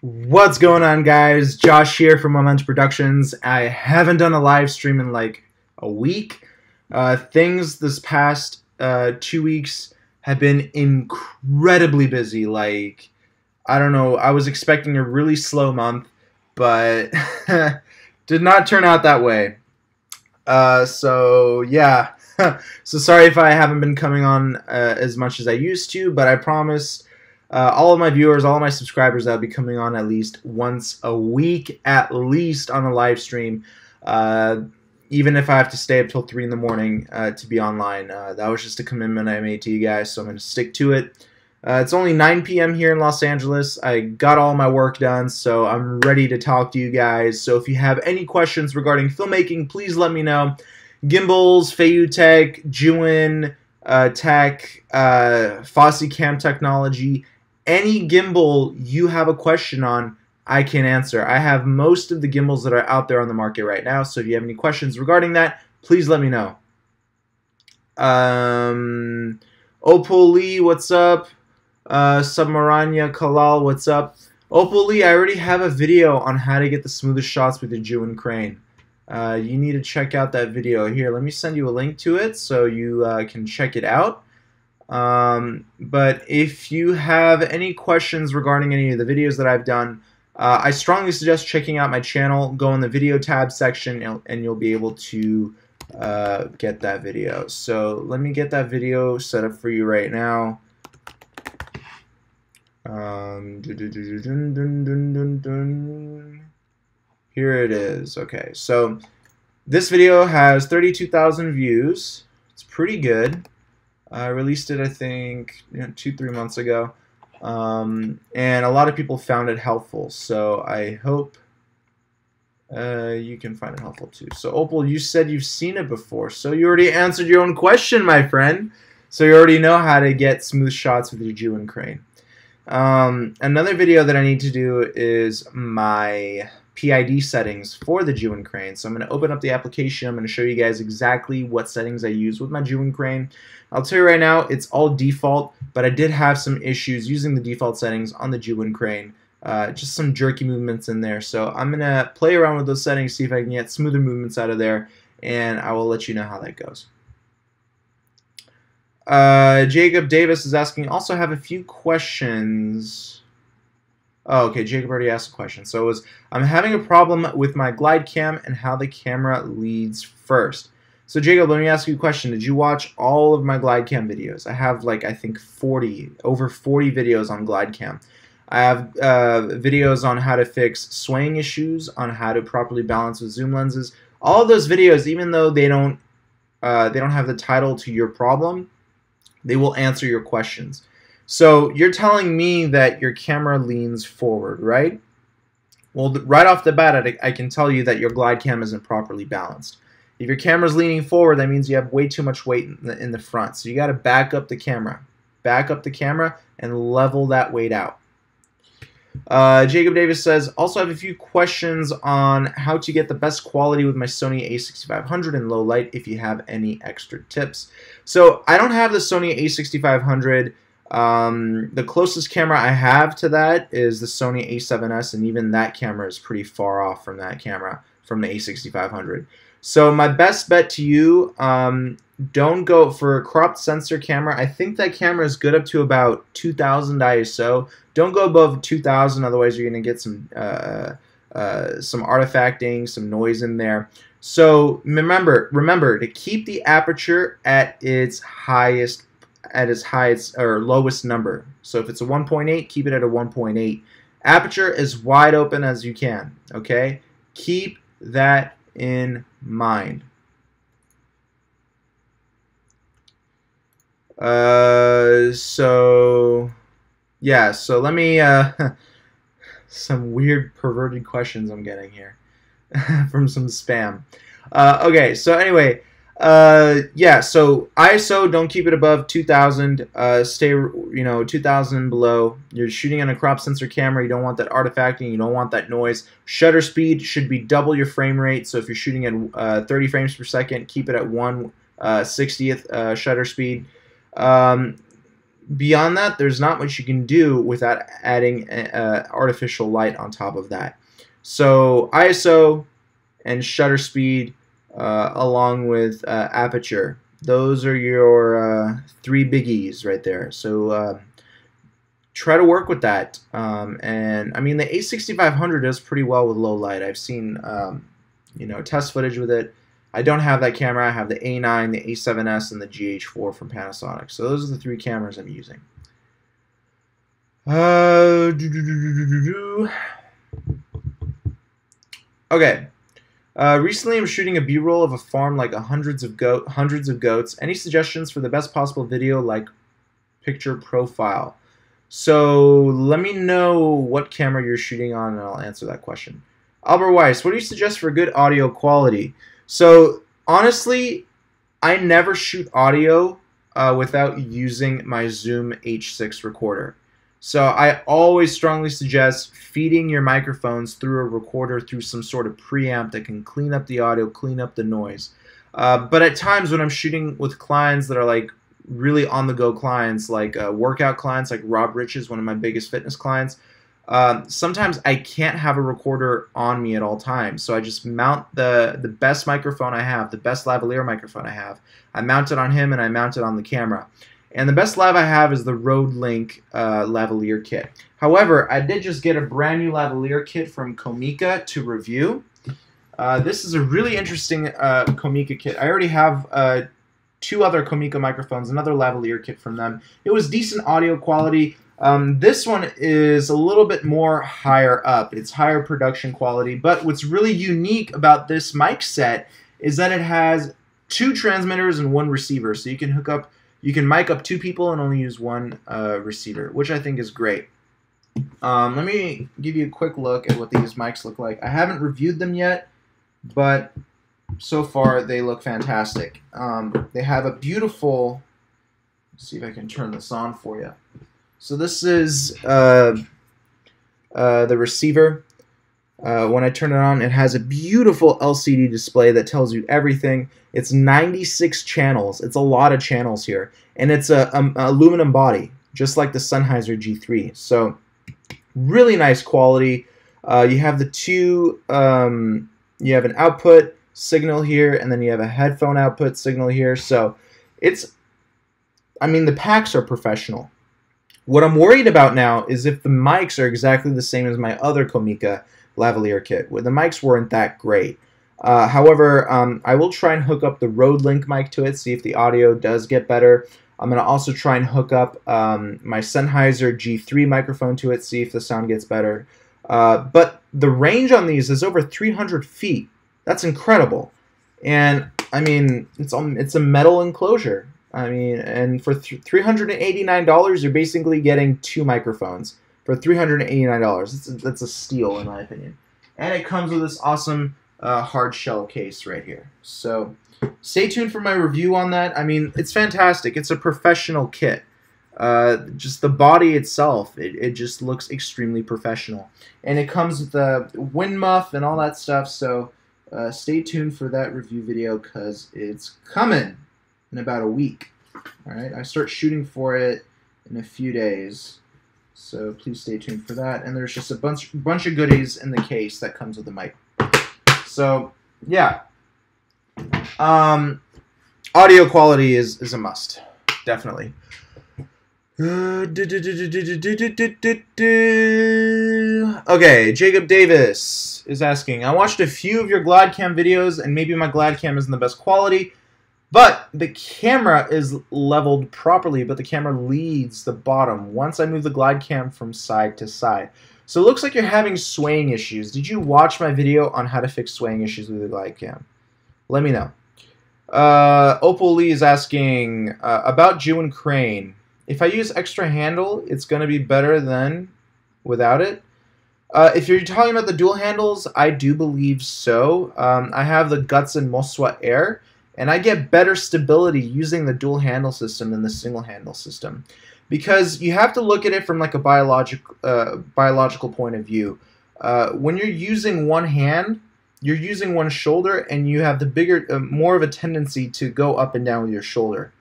What's going on, guys? Josh here from Momentum Productions. I haven't done a live stream in like a week. Things this past 2 weeks have been incredibly busy. Like, I don't know, I was expecting a really slow month, but did not turn out that way. So yeah. So sorry if I haven't been coming on as much as I used to, but I promise all of my viewers, all of my subscribers, I'll be coming on at least once a week, at least on a live stream. Even if I have to stay up till 3 in the morning to be online. That was just a commitment I made to you guys, so I'm going to stick to it. It's only 9 p.m. here in Los Angeles. I got all my work done, so I'm ready to talk to you guys. So if you have any questions regarding filmmaking, please let me know. Gimbals, Feiyu Tech, Juin Tech, Fosse Cam Technology, any gimbal you have a question on, I can answer. I have most of the gimbals that are out there on the market right now, so if you have any questions regarding that, please let me know. Opal Lee, what's up? Submaranya Kalal, what's up? Opal Lee, I already have a video on how to get the smoothest shots with the Juin crane. You need to check out that video. Here, let me send you a link to it so you can check it out. But if you have any questions regarding any of the videos that I've done, I strongly suggest checking out my channel. Go in the video tab section and you'll be able to get that video. So let me get that video set up for you right now. Here it is. Okay, so this video has 32,000 views. It's pretty good. I released it, I think, 2-3 months ago, and a lot of people found it helpful. So I hope you can find it helpful too. So Opal, you said you've seen it before, so you already answered your own question, my friend. So you already know how to get smooth shots with your Juin crane. Another video that I need to do is my PID settings for the Juin crane. So I'm going to open up the application. I'm going to show you guys exactly what settings I use with my Juin crane. I'll tell you right now, it's all default, but I did have some issues using the default settings on the Juin crane. Just some jerky movements in there. So I'm going to play around with those settings, see if I can get smoother movements out of there, and I will let you know how that goes. Jacob Davis is asking, also have a few questions. Oh, okay, Jacob already asked a question. So I'm having a problem with my glide cam and how the camera leads first. So Jacob, let me ask you a question. Did you watch all of my glide cam videos? I have like, I think over 40 videos on glide cam. I have videos on how to fix swaying issues, on how to properly balance with zoom lenses. All of those videos, even though they don't have the title to your problem, they will answer your questions. So you're telling me that your camera leans forward, right? Well, right off the bat, I can tell you that your glide cam isn't properly balanced. If your camera's leaning forward, that means you have way too much weight in the front. So you got to back up the camera. Back up the camera and level that weight out. Jacob Davis says, also have a few questions on how to get the best quality with my Sony a6500 in low light, if you have any extra tips. So I don't have the Sony a6500. The closest camera I have to that is the Sony a7S, and even that camera is pretty far off from that camera, from the a6500. So my best bet to you, don't go for a cropped sensor camera. I think that camera is good up to about 2000 ISO. Don't go above 2000, otherwise you're going to get some artifacting, some noise in there. So remember to keep the aperture at its highest, or lowest number. So if it's a 1.8, keep it at a 1.8. Aperture as wide open as you can. Okay, keep that in mind. So yeah, so let me some weird perverted questions I'm getting here from some spam. Okay, so anyway, yeah, so ISO, don't keep it above 2000. Stay 2000 below. You're shooting on a crop sensor camera, you don't want that artifacting, you don't want that noise. Shutter speed should be double your frame rate. So if you're shooting at 30 frames per second, keep it at 1/60th shutter speed. beyond that, there's not much you can do without adding artificial light on top of that. So ISO and shutter speed, along with aperture, those are your 3 biggies right there. So try to work with that. And I mean, the A6500 does pretty well with low light. I've seen test footage with it. I don't have that camera. I have the A9, the A7S, and the GH4 from Panasonic. So those are the 3 cameras I'm using. Okay. Recently, I'm shooting a B-roll of a farm like hundreds of goats. Any suggestions for the best possible video, like picture profile? So let me know what camera you're shooting on, and I'll answer that question. Albert Weiss, what do you suggest for good audio quality? So honestly, I never shoot audio without using my Zoom H6 recorder. So I always strongly suggest feeding your microphones through a recorder through some sort of preamp that can clean up the audio, clean up the noise. But at times when I'm shooting with clients that are like really on-the-go clients, like workout clients, like Rob Rich is one of my biggest fitness clients, sometimes I can't have a recorder on me at all times, so I just mount the best microphone I have, the best lavalier microphone I have. I mount it on him and I mount it on the camera. And the best lav I have is the Rode Link lavalier kit. However, I did just get a brand new lavalier kit from Filmmaker to review. This is a really interesting Filmmaker kit. I already have 2 other Filmmaker microphones, another lavalier kit from them. It was decent audio quality. This one is a little bit more higher up. It's higher production quality, but what's really unique about this mic set is that it has 2 transmitters and 1 receiver, so you can mic up 2 people and only use 1 receiver, which I think is great. Let me give you a quick look at what these mics look like. I haven't reviewed them yet, but so far they look fantastic. They have a beautiful, let's see if I can turn this on for you. So this is the receiver. When I turn it on, it has a beautiful LCD display that tells you everything. It's 96 channels. It's a lot of channels here. And it's a aluminum body, just like the Sennheiser G3. So really nice quality. You have the 2, you have an output signal here, and then you have a headphone output signal here. So I mean, the packs are professional. What I'm worried about now is if the mics are exactly the same as my other Filmmaker lavalier kit, where the mics weren't that great. However, I will try and hook up the Rode Link mic to it, see if the audio does get better. I'm going to also try and hook up my Sennheiser G3 microphone to it, see if the sound gets better. But the range on these is over 300 feet. That's incredible. And, I mean, it's a metal enclosure. I mean, and for $389, you're basically getting 2 microphones for $389. That's a steal, in my opinion. And it comes with this awesome hard shell case right here. So stay tuned for my review on that. I mean, it's fantastic. It's a professional kit. Just the body itself, it just looks extremely professional. And it comes with the wind muff and all that stuff. So stay tuned for that review video because it's coming in about a week. Alright, I start shooting for it in a few days, so please stay tuned for that. And there's just a bunch of goodies in the case that comes with the mic. So yeah, audio quality is a must, definitely. Okay, Jacob Davis is asking, I watched a few of your GlideCam videos, and maybe my GlideCam isn't the best quality, but the camera is leveled properly, but the camera leads the bottom once I move the GlideCam from side to side. So it looks like you're having swaying issues. Did you watch my video on how to fix swaying issues with the GlideCam? Let me know. Opal Lee is asking about Jew and Crane. If I use extra handle, it's going to be better than without it. If you're talking about the dual handles, I do believe so. I have the Guts and Moswa Air, and I get better stability using the dual handle system than the single handle system, because you have to look at it from like a biological point of view. When you're using one hand, you're using one shoulder, and you have the more of a tendency to go up and down with your shoulder.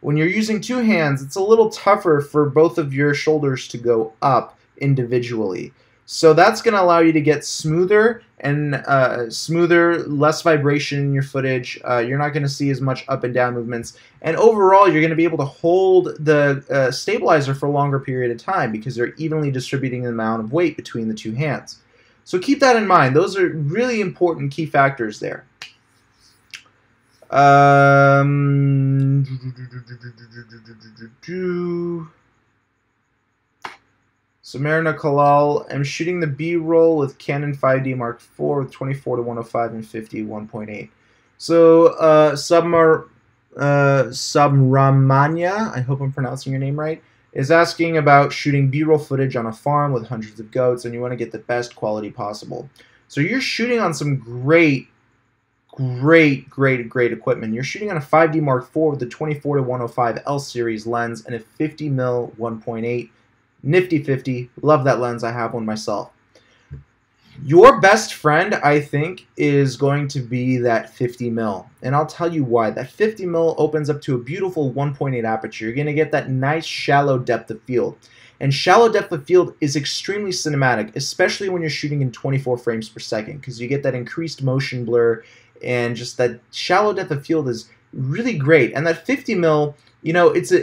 When you're using two hands, it's a little tougher for both of your shoulders to go up individually. So that's going to allow you to get smoother and less vibration in your footage. You're not going to see as much up and down movements. And overall, you're going to be able to hold the stabilizer for a longer period of time because they're evenly distributing the amount of weight between the two hands. So keep that in mind. Those are really important key factors there. Samarina Kalal, I'm shooting the B-roll with Canon 5D Mark IV with 24-105 and 50-1.8. So Subramanya, I hope I'm pronouncing your name right, is asking about shooting B-roll footage on a farm with hundreds of goats, and you want to get the best quality possible. So you're shooting on some great equipment. You're shooting on a 5D Mark IV with the 24-105 L series lens and a 50mm 1.8. Nifty 50. Love that lens. I have one myself. Your best friend, I think, is going to be that 50mm. And I'll tell you why. That 50mm opens up to a beautiful 1.8 aperture. You're going to get that nice shallow depth of field. And shallow depth of field is extremely cinematic, especially when you're shooting in 24 frames per second, because you get that increased motion blur, and just that shallow depth of field is really great. And that 50mm, you know, it's a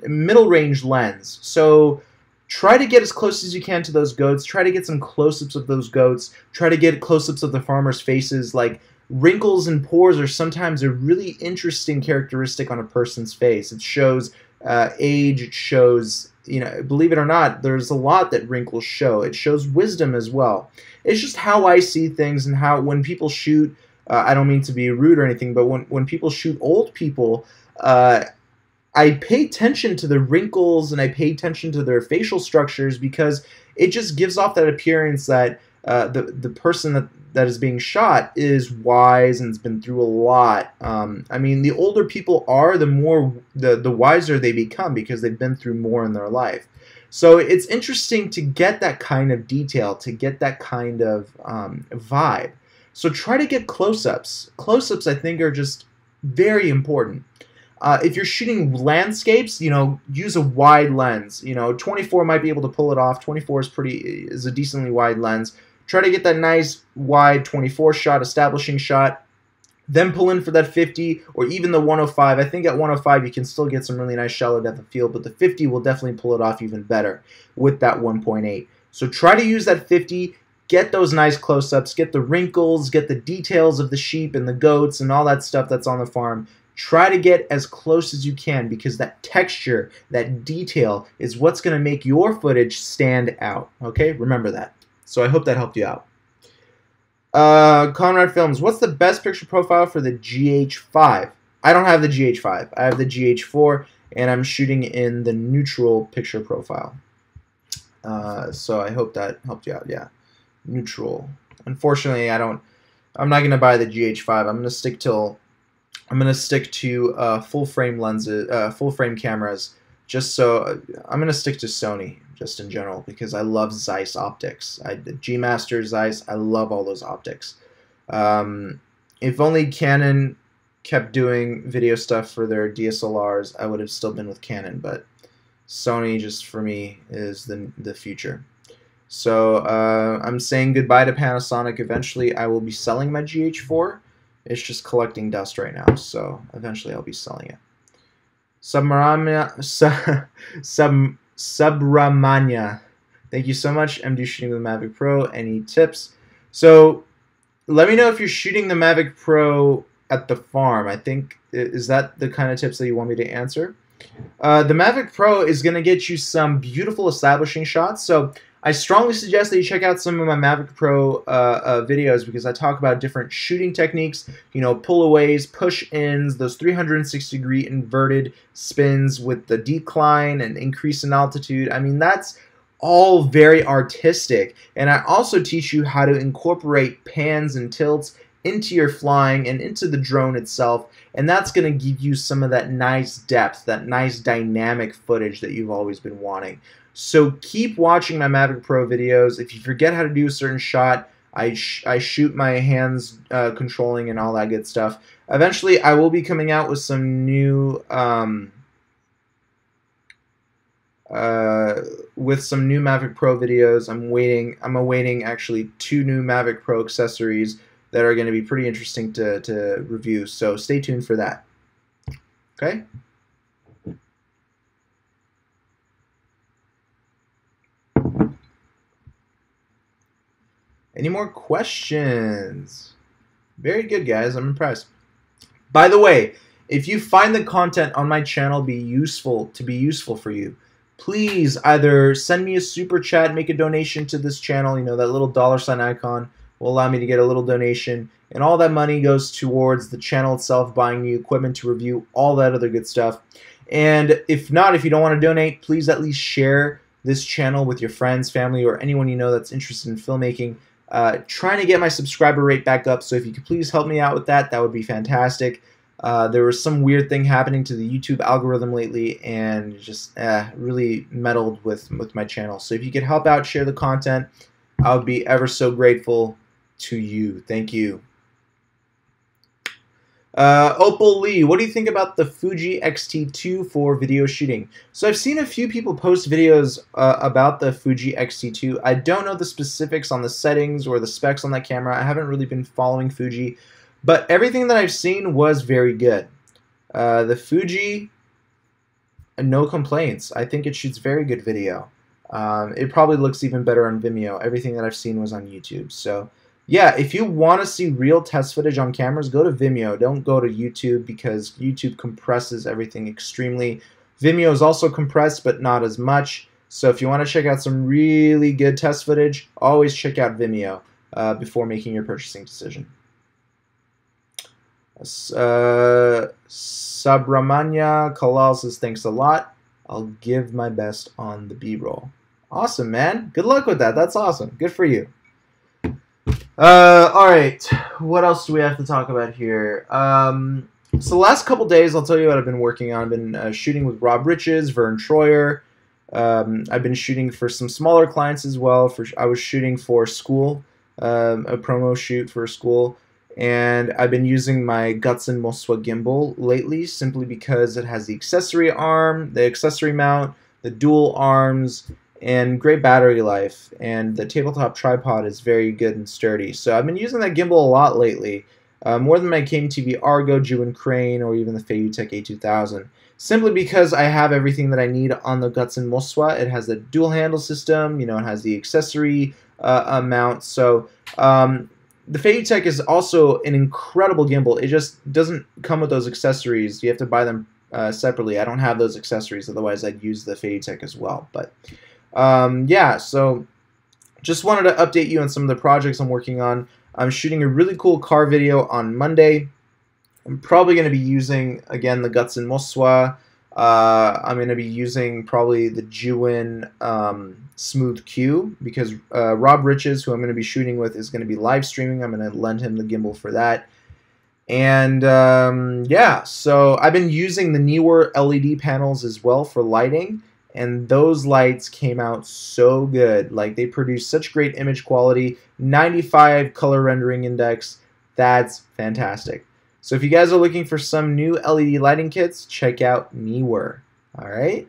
middle range lens. So try to get as close as you can to those goats. Try to get some close-ups of those goats. Try to get close-ups of the farmers' faces. Like, wrinkles and pores are sometimes a really interesting characteristic on a person's face. It shows age. It shows, you know, believe it or not, there's a lot that wrinkles show. It shows wisdom as well. It's just how I see things, and how when people shoot, I don't mean to be rude or anything, but when people shoot old people, I pay attention to the wrinkles and I pay attention to their facial structures, because it just gives off that appearance that the person that is being shot is wise and has been through a lot. I mean, the older people are, the wiser they become, because they've been through more in their life. So it's interesting to get that kind of detail, to get that kind of vibe. So try to get close-ups. Close-ups, I think, are just very important. If you're shooting landscapes, you know, use a wide lens. You know, 24 might be able to pull it off. 24 is a decently wide lens. Try to get that nice wide 24 shot, establishing shot. Then pull in for that 50 or even the 105. I think at 105 you can still get some really nice shallow depth of field, but the 50 will definitely pull it off even better with that 1.8. So try to use that 50. Get those nice close-ups, get the wrinkles, get the details of the sheep and the goats and all that stuff that's on the farm. Try to get as close as you can, because that texture, that detail is what's going to make your footage stand out. Okay, remember that. So I hope that helped you out. Conrad Films, what's the best picture profile for the GH5? I don't have the GH5. I have the GH4, and I'm shooting in the neutral picture profile. So I hope that helped you out. Yeah. Neutral. Unfortunately, I'm not gonna buy the GH5. I'm gonna stick to full frame lenses, full frame cameras. Just so I'm gonna stick to Sony just in general, because I love Zeiss optics. The G Master, Zeiss. I love all those optics. If only Canon kept doing video stuff for their DSLRs, I would have still been with Canon. But Sony, just for me, is the future. So I'm saying goodbye to Panasonic. Eventually I will be selling my GH4. It's just collecting dust right now, so eventually I'll be selling it. Subramanya, thank you so much. MD shooting with the Mavic Pro. Any tips? So let me know if you're shooting the Mavic Pro at the farm. I think, is that the kind of tips that you want me to answer? The Mavic Pro is going to get you some beautiful establishing shots. So I strongly suggest that you check out some of my Mavic Pro videos, because I talk about different shooting techniques, you know, pull-aways, push-ins, those 360-degree inverted spins with the decline and increase in altitude. I mean, that's all very artistic. And I also teach you how to incorporate pans and tilts into your flying and into the drone itself, and that's going to give you some of that nice depth, that nice dynamic footage that you've always been wanting. So keep watching my Mavic Pro videos. If you forget how to do a certain shot, I shoot my hands controlling and all that good stuff. Eventually, I will be coming out with some new Mavic Pro videos. I'm awaiting actually 2 new Mavic Pro accessories that are going to be pretty interesting to review. So stay tuned for that. Okay. Any more questions? Very good, guys. I'm impressed. By the way, if you find the content on my channel be useful for you, please either send me a super chat, make a donation to this channel. You know, that little $ icon will allow me to get a little donation, and all that money goes towards the channel itself, buying new equipment to review, all that other good stuff. And if not, if you don't want to donate, please at least share this channel with your friends, family, or anyone you know that's interested in filmmaking. Trying to get my subscriber rate back up, so if you could please help me out with that, that would be fantastic. There was some weird thing happening to the YouTube algorithm lately, and just really meddled with my channel. So if you could help out, share the content, I would be ever so grateful to you. Thank you. Opal Lee, what do you think about the Fuji XT2 for video shooting? So I've seen a few people post videos about the Fuji XT2. I don't know the specifics on the settings or the specs on that camera. I haven't really been following Fuji, but everything that I've seen was very good. The Fuji, no complaints. I think it shoots very good video. It probably looks even better on Vimeo. Everything that I've seen was on YouTube. So yeah, if you want to see real test footage on cameras, go to Vimeo. Don't go to YouTube, because YouTube compresses everything extremely. Vimeo is also compressed, but not as much. So if you want to check out some really good test footage, always check out Vimeo before making your purchasing decision. Subramanya Kalal says, thanks a lot. I'll give my best on the B-roll. Awesome, man. Good luck with that. That's awesome. Good for you. Alright, what else do we have to talk about here? So the last couple days, I'll tell you what I've been working on. I've been shooting with Rob Riches, Vern Troyer. I've been shooting for some smaller clients as well. I was shooting for school, a promo shoot for a school. And I've been using my Gutsen Moswa gimbal lately, simply because it has the accessory arm, the accessory mount, the dual arms, and great battery life, and the tabletop tripod is very good and sturdy. So I've been using that gimbal a lot lately, more than my KMTV Argo, Ju & Crane, or even the Feiyutech A2000, simply because I have everything that I need on the Gutsen Moswa. It has the dual handle system, you know, it has the accessory mount. So the Feiyutech is also an incredible gimbal. It just doesn't come with those accessories. You have to buy them separately. I don't have those accessories, otherwise I'd use the Feiyutech as well. But yeah, so just wanted to update you on some of the projects I'm working on. I'm shooting a really cool car video on Monday. I'm probably going to be using, again, the Gutsen Moswa. I'm going to be using probably the Juin Smooth Q, because Rob Riches, who I'm going to be shooting with, is going to be live streaming. I'm going to lend him the gimbal for that. And yeah, so I've been using the newer LED panels as well for lighting. And those lights came out so good. Like, they produce such great image quality, 95 color rendering index. That's fantastic. So if you guys are looking for some new LED lighting kits, check out Neewer. All right,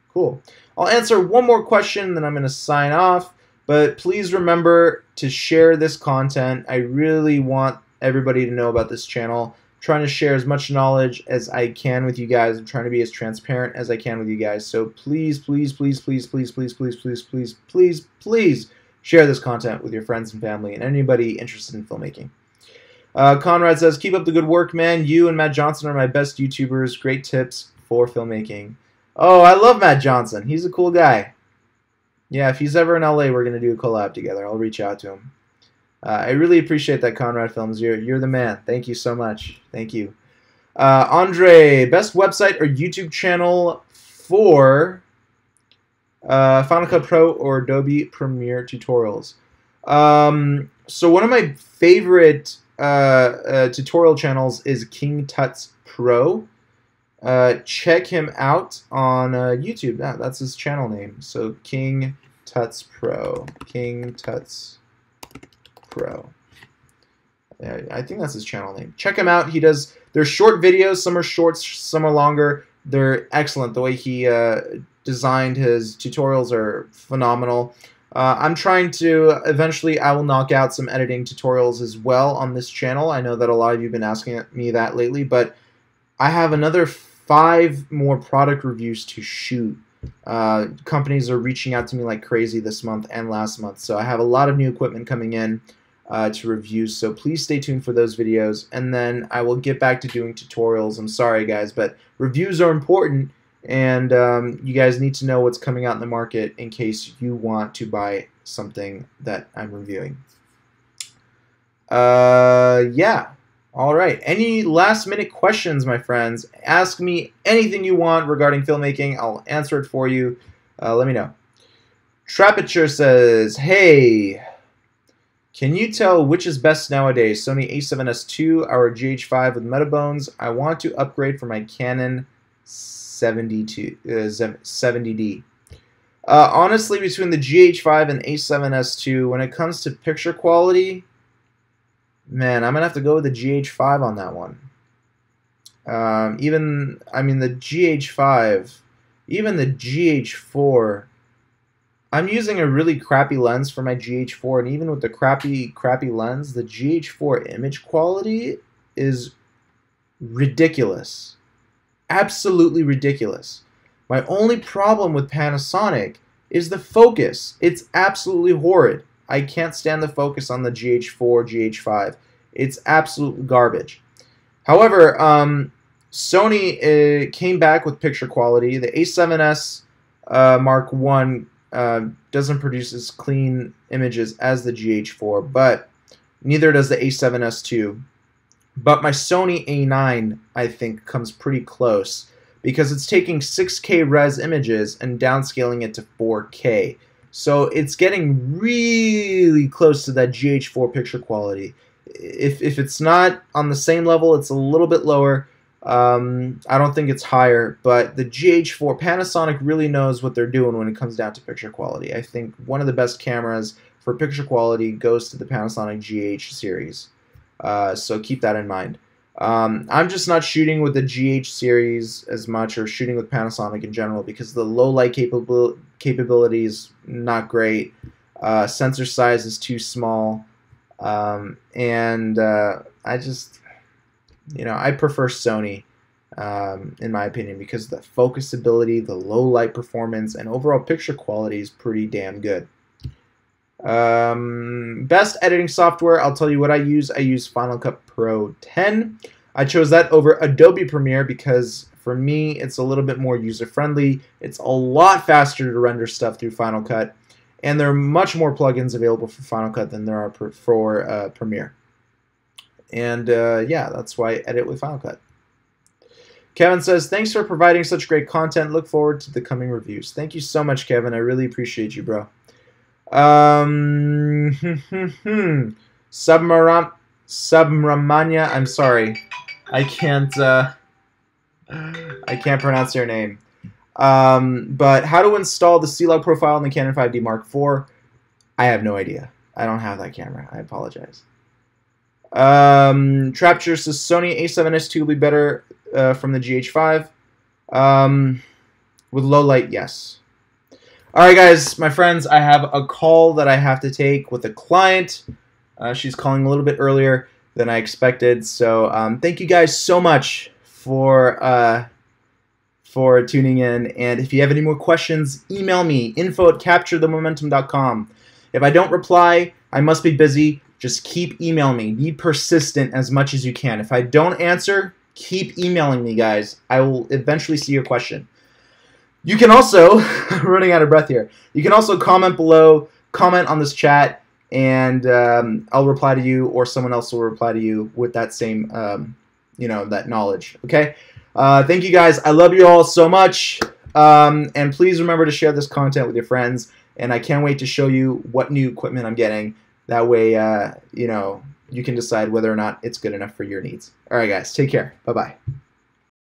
cool. I'll answer one more question, then I'm going to sign off. But please remember to share this content. I really want everybody to know about this channel. Trying to share as much knowledge as I can with you guys. I'm trying to be as transparent as I can with you guys. So please, please, please, please, please, please, please, please, please, please, please share this content with your friends and family and anybody interested in filmmaking. Conrad says, keep up the good work, man. You and Matt Johnson are my best YouTubers. Great tips for filmmaking. Oh, I love Matt Johnson. He's a cool guy. Yeah, if he's ever in LA, we're going to do a collab together. I'll reach out to him. I really appreciate that, Conrad Films. You're the man. Thank you so much. Thank you. Andre, best website or YouTube channel for Final Cut Pro or Adobe Premiere tutorials? So one of my favorite tutorial channels is King Tuts Pro. Check him out on YouTube. That's his channel name. So King Tuts Pro. King Tuts Pro. I think that's his channel name. Check him out. He does, they're short videos. Some are shorts, some are longer. They're excellent. The way he designed his tutorials are phenomenal. I'm trying to, eventually I will knock out some editing tutorials as well on this channel. I know that a lot of you have been asking me that lately, but I have another 5 more product reviews to shoot. Companies are reaching out to me like crazy this month and last month, so I have a lot of new equipment coming in to review, so please stay tuned for those videos, and then I will get back to doing tutorials. I'm sorry guys, but reviews are important, and you guys need to know what's coming out in the market in case you want to buy something that I'm reviewing. Yeah. Alright, any last minute questions, my friends? Ask me anything you want regarding filmmaking. I'll answer it for you. Let me know. Trapature says, hey, can you tell which is best nowadays? Sony a7S II or GH5 with Metabones? I want to upgrade for my Canon 70D. Honestly, between the GH5 and a7S II, when it comes to picture quality, man, I'm going to have to go with the GH5 on that one. I mean, the GH5, even the GH4, I'm using a really crappy lens for my GH4, and even with the crappy lens, the GH4 image quality is ridiculous. Absolutely ridiculous. My only problem with Panasonic is the focus. It's absolutely horrid. I can't stand the focus on the GH4, GH5. It's absolute garbage. However, Sony came back with picture quality. The a7S Mark I doesn't produce as clean images as the GH4, but neither does the a7S II. But my Sony A9, I think, comes pretty close because it's taking 6K res images and downscaling it to 4K. So it's getting really close to that GH4 picture quality. If it's not on the same level, it's a little bit lower. I don't think it's higher, but the GH4, Panasonic really knows what they're doing when it comes down to picture quality. I think one of the best cameras for picture quality goes to the Panasonic GH series. So keep that in mind. I'm just not shooting with the GH series as much, or shooting with Panasonic in general, because the low light capability is not great. Sensor size is too small, and I just, I prefer Sony in my opinion, because the focus ability, the low light performance, and overall picture quality is pretty damn good. Best editing software, I'll tell you what I use. I use Final Cut Pro 10. I chose that over Adobe Premiere because for me it's a little bit more user-friendly. It's a lot faster to render stuff through Final Cut, and there are much more plugins available for Final Cut than there are for Premiere. And yeah, that's why I edit with Final Cut. Kevin says, thanks for providing such great content. Look forward to the coming reviews. Thank you so much, Kevin. I really appreciate you, bro. Subramanya, I'm sorry, I can't pronounce your name. But how to install the C-Log profile in the Canon 5D Mark IV? I have no idea. I don't have that camera. I apologize. Trapture says Sony a7S II will be better from the GH5. With low light, yes. Alright guys, my friends, I have a call that I have to take with a client. She's calling a little bit earlier than I expected, so thank you guys so much for tuning in, and if you have any more questions, email me, info@capturethemomentum.com. If I don't reply, I must be busy. Just keep emailing me. Be persistent as much as you can. If I don't answer, keep emailing me, guys. I will eventually see your question. You can also, running out of breath here, you can also comment below, comment on this chat, and I'll reply to you, or someone else will reply to you with that same, that knowledge, okay? Thank you guys. I love you all so much, and please remember to share this content with your friends, and I can't wait to show you what new equipment I'm getting. That way, you can decide whether or not it's good enough for your needs. All right, guys, take care. Bye-bye.